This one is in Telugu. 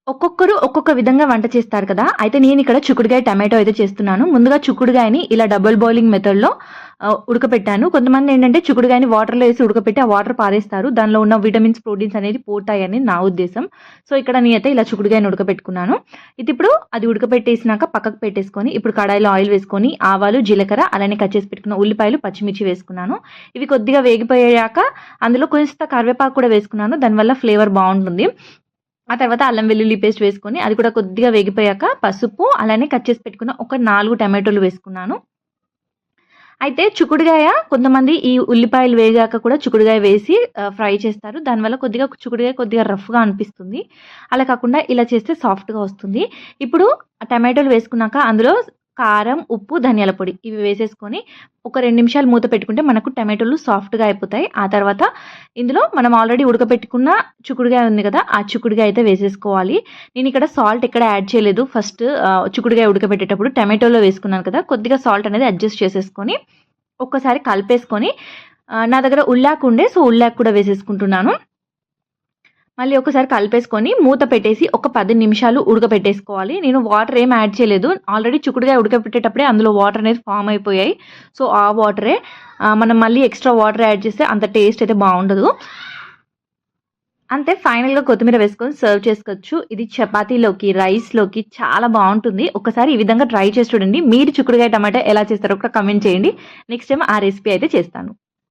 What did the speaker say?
ఒక్కొక్కరు ఒక్కొక్క విధంగా వంట చేస్తారు కదా! అయితే నేనిక్కడ చిక్కుడుగాయ టమాటో అయితే చేస్తున్నాను. ముందుగా చిక్కుడుగాయని ఇలా డబుల్ బాయిలింగ్ మెథడ్‌లో ఉడకపెట్టాను. కొంతమందేంటంటే చిక్కుడుగాయని వాటర్‌లో ఏసి ఉడకపెట్టి ఆ వాటర్ పారేస్తారు. దానిలో ఉన్న విటమిన్స్, ప్రోటీన్స్ అనేది పోతాయని నా ఉద్దేశం. సో, ఇక్కడ నేనైతే ఇలా చిక్కుడుగాయని ఉడకపెట్టుకున్నాను. ఇప్పుడు అది ఉడకపెట్టేసినాక పక్కకు పెట్టేసుకొని, ఇప్పుడు కడాయిలో ఆయిల్ వేసుకొని, ఆవాలు, జీలకర్ర అలానే కట్ చేసి పెట్టుకున్న ఉల్లిపాయలు, పచ్చిమిర్చి వేసుకున్నాను. ఇవి కొద్దిగా వేగిపోయాక అందులో కొంచెంత కరివేపాకు కూడా వేసుకున్నాను. దానివల్ల ఫ్లేవర్ బావుంటుంది. ఆ తర్వాత అల్లం వెల్లుల్లి పేస్ట్ వేసుకొని, అది కూడా కొద్దిగా వేగిపోయాక పసుపు, అలానే కట్ చేసి పెట్టుకున్న ఒక 4 టమాటోలు వేసుకున్నాను. అయితే చిక్కుడుగాయ కొంతమంది ఈ ఉల్లిపాయలు వేగాక కూడా చిక్కుడుగాయ వేసి ఫ్రై చేస్తారు. దానివల్ల కొద్దిగా చిక్కుడుగాయ కొద్దిగా రఫ్‌గా అనిపిస్తుంది. అలా కాకుండా ఇలా చేస్తే సాఫ్ట్‌గా వస్తుంది. ఇప్పుడు ఆ టమాటోలు వేసుకున్నాక అందులో కారం, ఉప్పు, ధనియాల పొడి ఇవి వేసేసుకొని ఒక 2 నిమిషాలు మూత పెట్టుకుంటే మనకు టమాటోలు సాఫ్ట్‌గా అయిపోతాయి. ఆ తర్వాత ఇందులో మనం ఆల్రెడీ ఉడకపెట్టుకున్న చిక్కుడుగాయ ఉంది కదా! ఆ చిక్కుడుగాయ అయితే వేసేసుకోవాలి. నేనిక్కడ సాల్ట్ ఎక్కడ యాడ్ చేయలేదు. ఫస్ట్ చిక్కుడుగాయ ఉడకబెట్టేటప్పుడు టమాటోలో వేసుకున్నాను కదా! కొద్దిగా సాల్ట్ అనేది అడ్జస్ట్ చేసేసుకొని ఒక్కసారి కలిపేసుకొని నా దగ్గర ఉల్లాకు ఉండే సో, ఉల్లాకు కూడా వేసేసుకుంటున్నాను. మళ్ళీ ఒకసారి కలిపేసుకొని మూత పెట్టేసి ఒక 10 నిమిషాలు ఉడకపెట్టేసుకోవాలి. నేను వాటర్ ఏమి యాడ్ చేయలేదు. ఆల్రెడీ చిక్కుడుగాయ ఉడకపెట్టేటప్పుడే అందులో వాటర్ అనేది ఫార్మ్ అయిపోయాయి. సో, ఆ వాటరే మనం మళ్ళీ ఎక్స్‌ట్రా వాటర్ యాడ్ చేస్తే అంత టేస్ట్ అయితే బావుండదు. అంతే ఫైనల్‌గా కొత్తిమీర వేసుకొని సర్వ్ చేసుకోవచ్చు. ఇది చపాతీలోకి, రైస్‌లోకి చాలా బావుంటుంది. ఒక్కసారి ఈ విధంగా ట్రై చేసి చూడండి. మీరు చిక్కుడుగాయ టమాటా ఎలా చేస్తారో కూడా కామెంట్ చేయండి. నెక్స్ట్ టైమ్ ఆ రెసిపీ అయితే చేస్తాను.